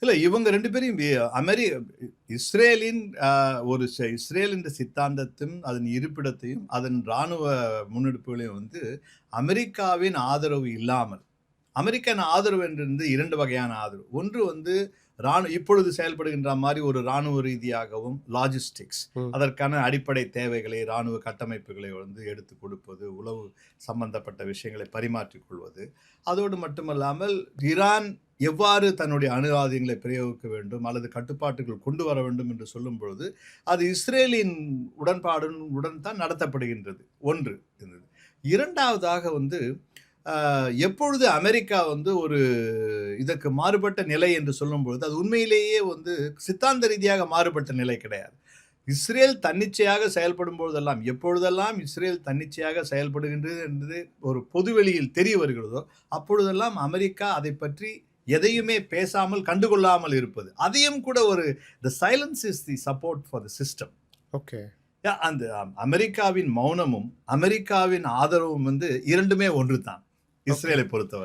இல்ல இவங்க 2 பேரையும் இஸ்ரேலின் இஸ்ரேல் என்ற சித்தாந்தத்தையும், அதன் இருப்பிடத்தையும், அதன் ராணுவ முன்னெடுப்புகளையும் அமெரிக்காவின் ஆதரவு இல்லாமல், அமெரிக்கன் ஆதரவு என்று 2 வகையான ஆதரவு. ஒன்று இப்பொழுது செயல்படுகின்ற மாரி ஒரு ராணுவ ரீதியாகவும், லாஜிஸ்டிக்ஸ் ம். அதற்கான அடிப்படை தேவைகளை, ராணுவ கட்டமைப்புகளை எடுத்துக் கொடுப்பது, உளவு சம்பந்தப்பட்ட விஷயங்களை பரிமாற்றிக் கொள்வது. அதோடு மட்டுமல்லாமல் ஈரான் எவ்வாறு தன்னுடைய அணு ஆயுதங்களை பிரயோகிக்க வேண்டும் அல்லது கட்டுப்பாட்டுக்குள் கொண்டு வர வேண்டும் என்று சொல்லும் பொழுது, அது இஸ்ரேலின் உடன் தான் நடத்தப்படுகின்றது. ஒன்று இருந்தது. 2வதாக எப்பொழுது அமெரிக்கா ஒரு இதற்கு மாறுபட்ட நிலை என்று சொல்லும்பொழுது, அது உண்மையிலேயே சித்தாந்த ரீதியாக மாறுபட்ட நிலை கிடையாது. இஸ்ரேல் தன்னிச்சையாக செயல்படும் பொழுதெல்லாம், எப்பொழுதெல்லாம் இஸ்ரேல் தன்னிச்சையாக செயல்படுகின்றது என்று ஒரு பொதுவெளியில் தெரிய வருகிறதோ, அப்பொழுதெல்லாம் அமெரிக்கா அதை பற்றி எதையுமே பேசாமல், கண்டுகொள்ளாமல் இருப்பது. அதையும் கூட தி silence is the support for the system. Okay. அந்த அமெரிக்காவின் மௌனமும், அமெரிக்காவின் ஆதரவும் 2மே ஒன்று தான். இஸ்ரேலை பொறுத்தவரை.